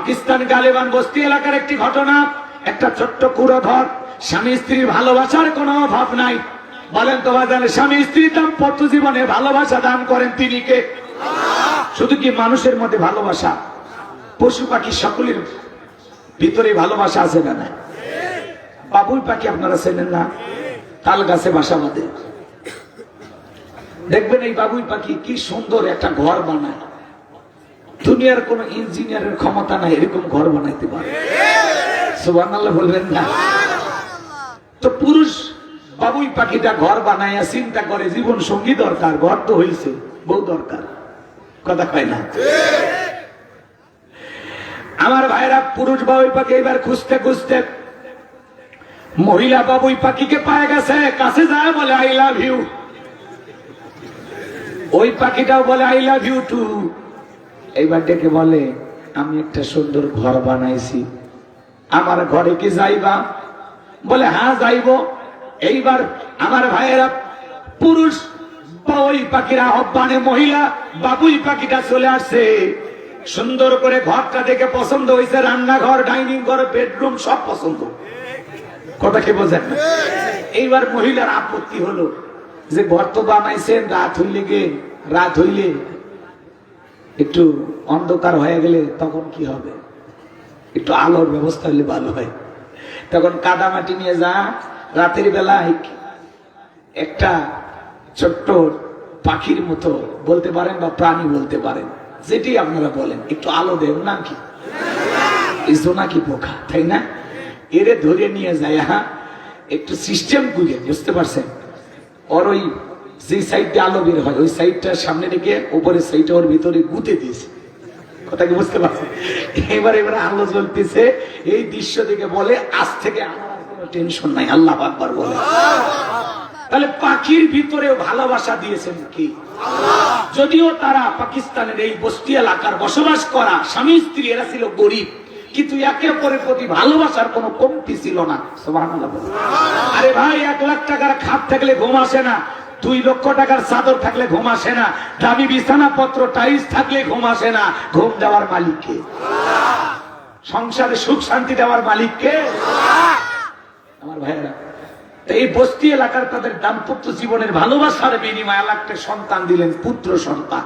পাকিস্তান গালিবান বস্তি এলাকার একটি ঘটনা। একটা ছোট্ট কুড়োঘর, স্বামী স্ত্রীর ভালোবাসার কোনো অভাব নাই। বলেন তো বাজারে স্বামী স্ত্রী দাম্পত্য জীবনে ভালোবাসা দান করেন তিনি কে? শুধু কি মানুষের মধ্যে ভালোবাসা, পশু পাখি সকলের ভিতরে ভালোবাসা আছে না? বাবুই পাখি আপনারা চেনেন না? তাল গাছে বাসা বাঁধে। দেখবেন এই বাবুই পাখি কি সুন্দর একটা ঘর বানায়। দুনিয়ার কোন ইঞ্জিনিয়ারের ক্ষমতা নাই এরকম ঘর বানাইতে পারে। সুবহানাল্লাহ বলবেন না? তো পুরুষ বাবুই পাখিটা ঘর বানাইয়া চিন্তা করে জীবন সঙ্গী দরকার, ঘর তো হয়েছে, বউ দরকার। কথা কয় না? আমার ভাইরা, পুরুষ বাবুই পাখি এবার খুঁজতে খুঁজতে মহিলা বাবুই পাখিকে পায়ে গেছে। কাছে যায় বলে আই লাভ ইউ। ওই পাখিটাও বলে আই লাভ ইউ টু। এইবার ডেকে বলে আমি একটা সুন্দর ঘর বানাইছি, আমার ঘরে কি যাইবা? বলে হ্যাঁ যাইব। এইবার আমার ভাইয়েরা, পুরুষ বাবুই পাখির আহ্বানে মহিলা বাবুই পাখিটা চলে আসছে। সুন্দর করে ঘরটা দেখে পছন্দ হয়েছে, রান্নাঘর, ডাইনিং ঘর, বেডরুম সব পছন্দ। কথা কি বোঝেন? এইবার মহিলার আপত্তি হলো যে ঘর তো বানাইছেন, রাত হইলে একটু অন্ধকার হয়ে গেলে তখন কি হবে? একটু আলোর ব্যবস্থা হলে ভালো হয়। তখন কাদামাটি নিয়ে যা, রাতের বেলায় একটা ছোট্ট পাখির মতো বলতে পারেন বা প্রাণী বলতে পারেন, যেটি আপনারা বলেন, একটু আলো দেব। নাম কি? জোনাকি পোকা, তাই না? এরে ধরে নিয়ে যায়, হ্যাঁ একটু সিস্টেম করে, বুঝতে পারছেন? ওর ওই যে সাইডটা আলো বের হয় ওই সাইডটা সামনে রেখে উপরের সাইডটা ওর ভিতরে গুঁতে দিয়েছে। কথা কি বুঝতে পারছেন? এবার আলো জ্বলতেছে। এই দৃশ্য দেখে বলে আজ থেকে আমার আর কোনো টেনশন নাই। আল্লাহু আকবার বলে। তাহলে পাখির ভিতরেও ভালোবাসা দিয়েছেন কি? যদিও তারা পাকিস্তানের এই বস্তি এলাকার বসবাস করা স্বামী স্ত্রী, এরা ছিল গরিব, কিন্তু একে অপরের প্রতি ভালোবাসার কোনো কমতি ছিল না। সুবহানাল্লাহ। আরে ভাই, 1 লাখ টাকার খাট থাকলে ঘুম আসে না, 2 লক্ষ টাকার চাদর থাকলে ঘুম আসে না, দামি বিছানাপত্র টাইলস থাকলে ঘুম আসে না। ঘুম দেওয়ার মালিক কে? সংসারে সুখ শান্তি দেওয়ার মালিক কে? আমার ভাইয়েরা, এই বস্তি এলাকার তাদের দাম্পত্য জীবনের ভালোবাসার বিনিময়ে আল্লাহ একটা সন্তান দিলেন, পুত্র সন্তান।